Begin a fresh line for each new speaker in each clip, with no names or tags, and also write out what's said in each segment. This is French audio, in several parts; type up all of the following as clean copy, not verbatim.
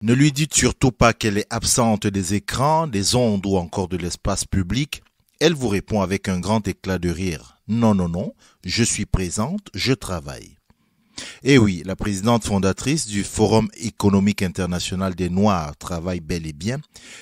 Ne lui dites surtout pas qu'elle est absente des écrans, des ondes ou encore de l'espace public. Elle vous répond avec un grand éclat de rire. Non, non, non, je suis présente, je travaille. Et oui, la présidente fondatrice du Forum économique international des Noirs travaille bel et bien,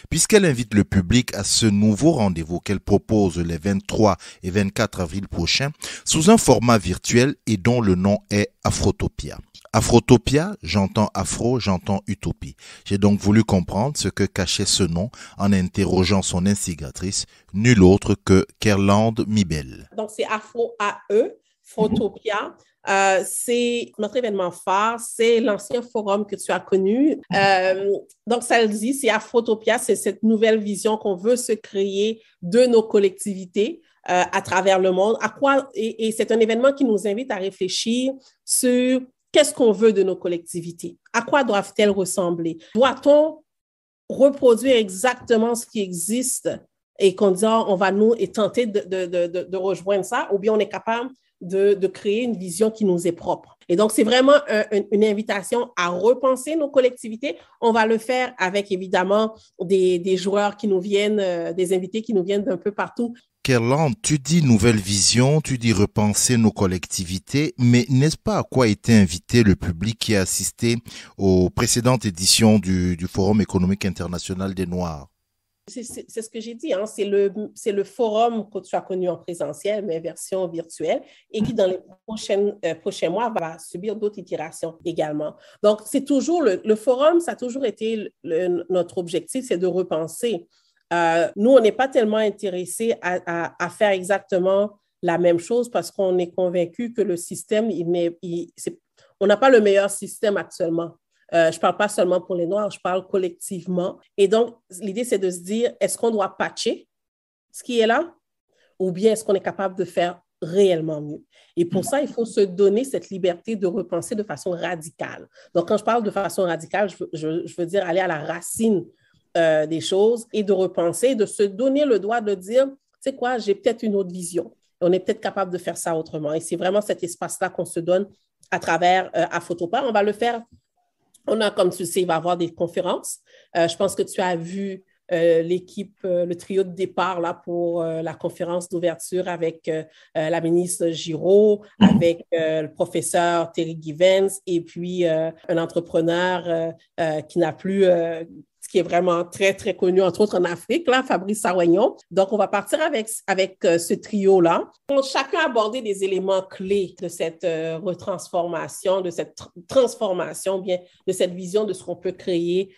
puisqu'elle invite le public à ce nouveau rendez-vous qu'elle propose les 23 et 24 avril prochains sous un format virtuel et dont le nom est Afrotopia. Afrotopia, j'entends afro, j'entends utopie. J'ai donc voulu comprendre ce que cachait ce nom en interrogeant son instigatrice, nulle autre que Kerlande Mibel.
Donc, c'est Afro-AE, Frotopia. C'est notre événement phare, c'est l'ancien forum que tu as connu. Donc, ça le dit, c'est Afrotopia, c'est cette nouvelle vision qu'on veut se créer de nos collectivités à travers le monde. Et c'est un événement qui nous invite à réfléchir sur qu'est-ce qu'on veut de nos collectivités? À quoi doivent-elles ressembler? Doit-on reproduire exactement ce qui existe et qu'on dit, on va nous tenter de rejoindre ça, ou bien on est capable de créer une vision qui nous est propre. Et donc, c'est vraiment une invitation à repenser nos collectivités. On va le faire avec, évidemment, des joueurs qui nous viennent, des invités qui nous viennent d'un peu partout.
Kerlande, tu dis nouvelle vision, tu dis repenser nos collectivités, mais n'est-ce pas à quoi était invité le public qui a assisté aux précédentes éditions du Forum économique international des Noirs?
C'est ce que j'ai dit, hein? C'est le forum que tu as connu en présentiel, mais version virtuelle, et qui, dans les prochains mois, va subir d'autres itérations également. Donc, c'est toujours le forum, ça a toujours été notre objectif, c'est de repenser. Nous, on n'est pas tellement intéressés à faire exactement la même chose parce qu'on est convaincu que le système, on n'a pas le meilleur système actuellement. Je ne parle pas seulement pour les Noirs, je parle collectivement. Et donc, l'idée, c'est de se dire, est-ce qu'on doit patcher ce qui est là ou bien est-ce qu'on est capable de faire réellement mieux? Et pour ça, il faut se donner cette liberté de repenser de façon radicale. Donc, quand je parle de façon radicale, je veux dire aller à la racine des choses et de repenser, de se donner le droit de dire, tu sais quoi, j'ai peut-être une autre vision. On est peut-être capable de faire ça autrement. Et c'est vraiment cet espace-là qu'on se donne à travers Afrotopia. On va le faire. On a, comme tu sais, il va y avoir des conférences. Je pense que tu as vu l'équipe, le trio de départ là, pour la conférence d'ouverture avec la ministre Giraud, avec le professeur Terry Givens et puis un entrepreneur qui n'a plus... qui est vraiment très, très connu, entre autres en Afrique, là, Fabrice Sawagnon. Donc, on va partir avec ce trio-là. Chacun a abordé des éléments clés de cette retransformation, de cette transformation, bien, de cette vision de ce qu'on peut créer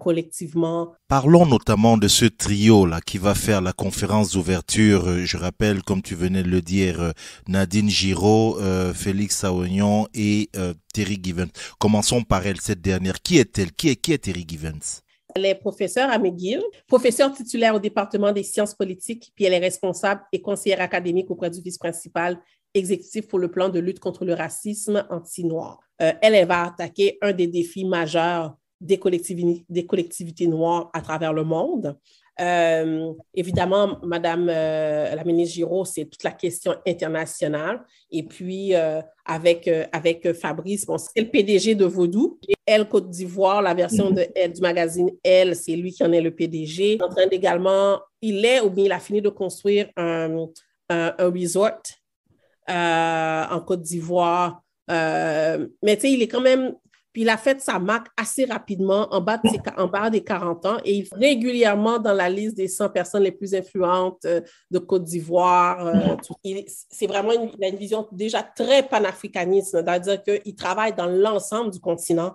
collectivement.
Parlons notamment de ce trio-là qui va faire la conférence d'ouverture. Je rappelle, comme tu venais de le dire, Nadine Giraud, Félix Sawagnon et Terry Givens. Commençons par elle, cette dernière. Qui est-elle? Qui est Terry Givens?
Elle est professeure à McGill, professeure titulaire au département des sciences politiques, puis elle est responsable et conseillère académique auprès du vice-principal exécutif pour le plan de lutte contre le racisme anti-noir. Elle va attaquer un des défis majeurs des collectivités noires à travers le monde. Évidemment, Madame la ministre Giraud, c'est toute la question internationale. Et puis, avec Fabrice, bon, c'est le PDG de Vaudou. Et Elle Côte d'Ivoire, la version du magazine Elle, c'est lui qui en est le PDG. En train d'également, il a fini de construire un resort en Côte d'Ivoire. Mais tu sais, il est quand même... Puis il a fait sa marque assez rapidement en bas des 40 ans et il est régulièrement dans la liste des 100 personnes les plus influentes de Côte d'Ivoire. C'est vraiment il a une vision déjà très panafricaniste, c'est-à-dire qu'il travaille dans l'ensemble du continent.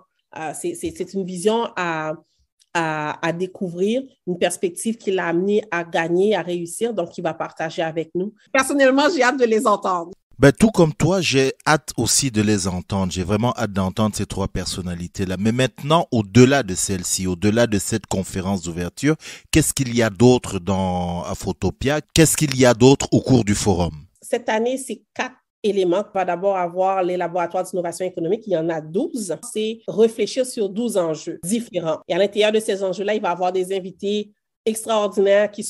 C'est une vision à découvrir, une perspective qui l'a amené à gagner, à réussir, donc il va partager avec nous. Personnellement, j'ai hâte de les entendre.
Ben, tout comme toi, j'ai hâte aussi de les entendre. J'ai vraiment hâte d'entendre ces trois personnalités-là. Mais maintenant, au-delà de celle-ci, au-delà de cette conférence d'ouverture, qu'est-ce qu'il y a d'autre dans Afrotopia? Qu'est-ce qu'il y a d'autre au cours du forum?
Cette année, c'est 4 éléments. On va d'abord avoir les laboratoires d'innovation économique. Il y en a 12. C'est réfléchir sur 12 enjeux différents. Et à l'intérieur de ces enjeux-là, il va y avoir des invités extraordinaires qui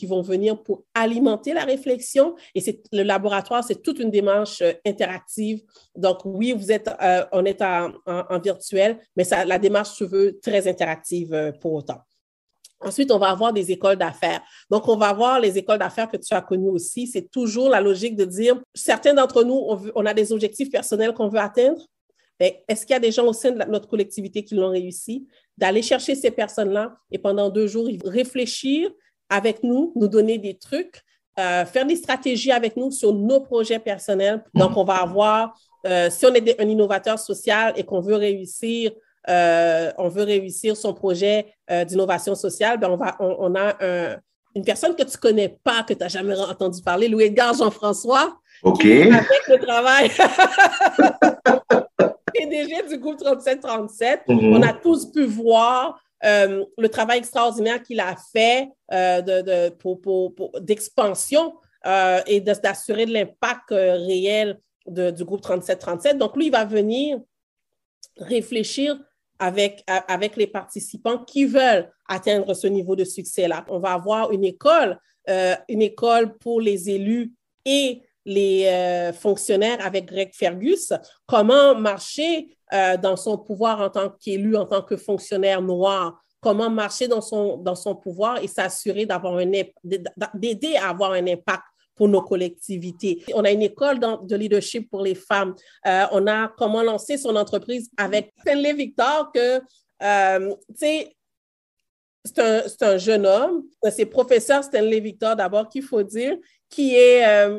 vont venir pour alimenter la réflexion. Et le laboratoire, c'est toute une démarche interactive. Donc, oui, on est en virtuel, mais la démarche se veut très interactive pour autant. Ensuite, on va avoir des écoles d'affaires. Donc, on va avoir les écoles d'affaires que tu as connues aussi. C'est toujours la logique de dire, certains d'entre nous, on a des objectifs personnels qu'on veut atteindre. Est-ce qu'il y a des gens au sein de notre collectivité qui l'ont réussi? D'aller chercher ces personnes-là et pendant 2 jours, ils vont réfléchir avec nous donner des trucs, faire des stratégies avec nous sur nos projets personnels. Donc, on va avoir, si on est un innovateur social et qu'on veut réussir, son projet d'innovation sociale, on a une personne que tu ne connais pas, que tu n'as jamais entendu parler, Louis-Edgar Jean-François, qui est avec le travail. PDG du groupe 3737. On a tous pu voir le travail extraordinaire qu'il a fait d'expansion et d'assurer de l'impact réel du groupe 3737. Donc, lui, il va venir réfléchir avec les participants qui veulent atteindre ce niveau de succès-là. On va avoir une école pour les élus et les fonctionnaires avec Greg Fergus, comment marcher dans son pouvoir en tant qu'élu, en tant que fonctionnaire noir, comment marcher dans son pouvoir et s'assurer d'aider à avoir un impact pour nos collectivités. On a une école de leadership pour les femmes. On a comment lancer son entreprise avec Stanley Victor, que, tu sais, c'est un jeune homme. C'est professeur Stanley Victor, d'abord, qu'il faut dire, qui est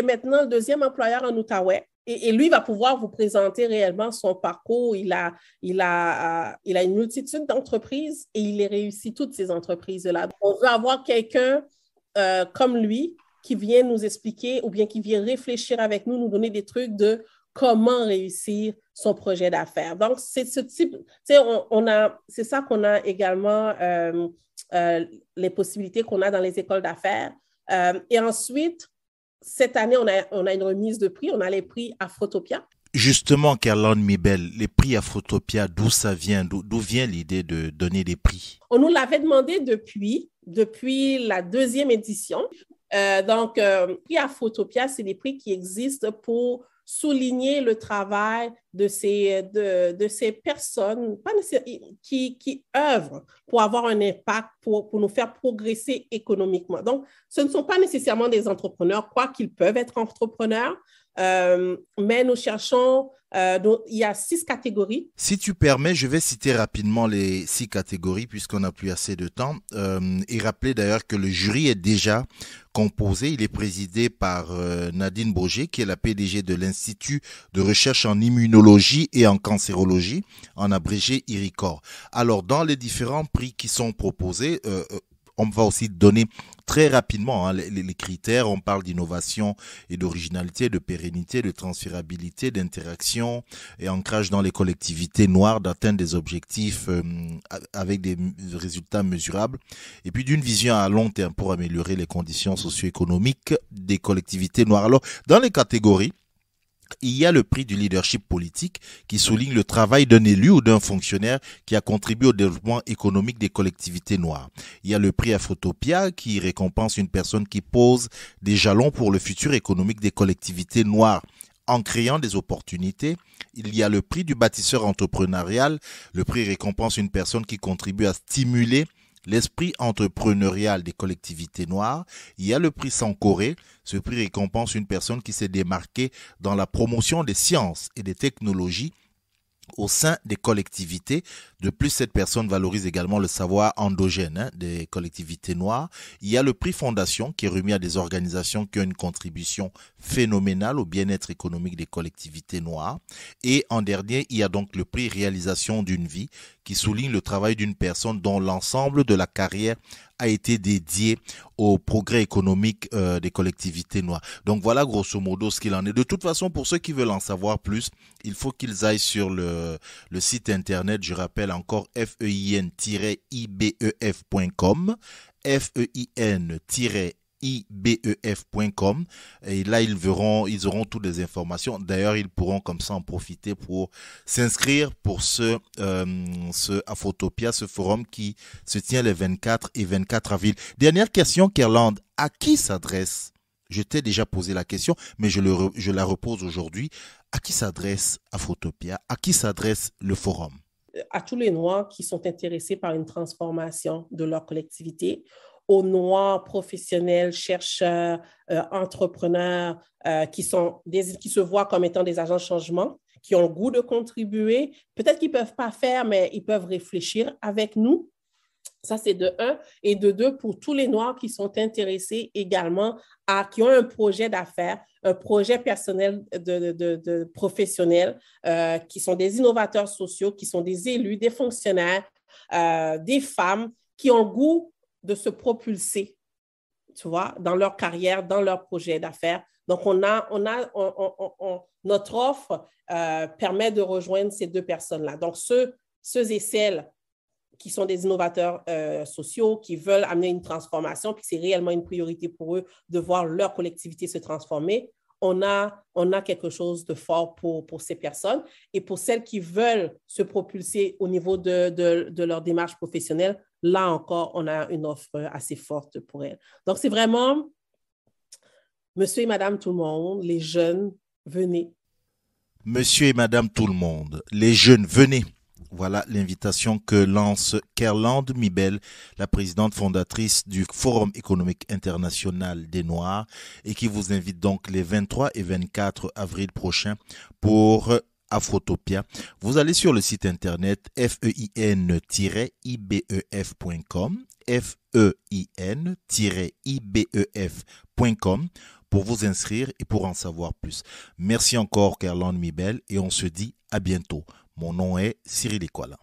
maintenant le 2e employeur en Outaouais. Et lui va pouvoir vous présenter réellement son parcours. Il a une multitude d'entreprises et il les réussit toutes ces entreprises-là. On veut avoir quelqu'un comme lui qui vient nous expliquer ou bien qui vient réfléchir avec nous donner des trucs de comment réussir son projet d'affaires. Donc, c'est ce type, tu sais, c'est ça qu'on a également, les possibilités qu'on a dans les écoles d'affaires. Et ensuite, cette année, on a une remise de prix. On a les prix Afrotopia.
Justement, Caroline Mibel, les prix Afrotopia, d'où ça vient? D'où vient l'idée de donner des prix?
On nous l'avait demandé depuis la 2e édition. Donc, prix Afrotopia, c'est des prix qui existent pour souligner le travail de ces personnes qui œuvrent pour avoir un impact, pour nous faire progresser économiquement. Donc, ce ne sont pas nécessairement des entrepreneurs, quoiqu'ils peuvent être entrepreneurs, mais nous cherchons, il y a 6 catégories.
Si tu permets, je vais citer rapidement les 6 catégories puisqu'on n'a plus assez de temps et rappeler d'ailleurs que le jury est déjà composé. Il est présidé par Nadine Boger, qui est la PDG de l'Institut de recherche en immunologie et en cancérologie, en abrégé IRICOR. Alors, dans les différents prix qui sont proposés, on va aussi donner très rapidement les critères. On parle d'innovation et d'originalité, de pérennité, de transférabilité, d'interaction et ancrage dans les collectivités noires, d'atteindre des objectifs avec des résultats mesurables et puis d'une vision à long terme pour améliorer les conditions socio-économiques des collectivités noires. Alors, dans les catégories, il y a le prix du leadership politique qui souligne le travail d'un élu ou d'un fonctionnaire qui a contribué au développement économique des collectivités noires. Il y a le prix Afrotopia qui récompense une personne qui pose des jalons pour le futur économique des collectivités noires en créant des opportunités. Il y a le prix du bâtisseur entrepreneurial. Le prix récompense une personne qui contribue à stimuler l'esprit entrepreneurial des collectivités noires. Il y a le prix Sankoré. Ce prix récompense une personne qui s'est démarquée dans la promotion des sciences et des technologies au sein des collectivités. De plus, cette personne valorise également le savoir endogène des collectivités noires. Il y a le prix Fondation qui est remis à des organisations qui ont une contribution phénoménale au bien-être économique des collectivités noires. Et en dernier, il y a donc le prix Réalisation d'une vie qui souligne le travail d'une personne dont l'ensemble de la carrière a été dédié au progrès économique des collectivités noires. Donc voilà grosso modo ce qu'il en est. De toute façon, pour ceux qui veulent en savoir plus, il faut qu'ils aillent sur le site internet, je rappelle encore, fein-ibef.com, fein-ibef.com. ibef.com et là ils auront toutes les informations. D'ailleurs, ils pourront comme ça en profiter pour s'inscrire pour ce Afrotopia, ce forum qui se tient les 24 et 24 avril. Dernière question, Kerland, à qui s'adresse? Je t'ai déjà posé la question, mais je la repose aujourd'hui. À qui s'adresse Afrotopia? À qui s'adresse le forum?
À tous les Noirs qui sont intéressés par une transformation de leur collectivité, aux Noirs professionnels, chercheurs, entrepreneurs qui se voient comme étant des agents de changement, qui ont le goût de contribuer. Peut-être qu'ils ne peuvent pas faire, mais ils peuvent réfléchir avec nous. Ça, c'est de un. Et de deux, pour tous les Noirs qui sont intéressés également, qui ont un projet d'affaires, un projet personnel de professionnel, qui sont des innovateurs sociaux, qui sont des élus, des fonctionnaires, des femmes qui ont le goût de se propulser, tu vois, dans leur carrière, dans leur projet d'affaires. Donc, notre offre permet de rejoindre ces deux personnes-là. Donc, ceux et celles qui sont des innovateurs sociaux, qui veulent amener une transformation, puis c'est réellement une priorité pour eux de voir leur collectivité se transformer, on a quelque chose de fort pour ces personnes. Et pour celles qui veulent se propulser au niveau de leur démarche professionnelle, là encore, on a une offre assez forte pour elles. Donc, c'est vraiment monsieur et madame tout le monde, les jeunes, venez.
Monsieur et madame tout le monde, les jeunes, venez. Voilà l'invitation que lance Kerland Mibel, la présidente fondatrice du Forum économique international des Noirs, et qui vous invite donc les 23 et 24 avril prochains pour Afrotopia. Vous allez sur le site internet fein-ibef.com, fein-ibef.com pour vous inscrire et pour en savoir plus. Merci encore Kerland Mibel et on se dit à bientôt. Mon nom est Cyril Ekwala.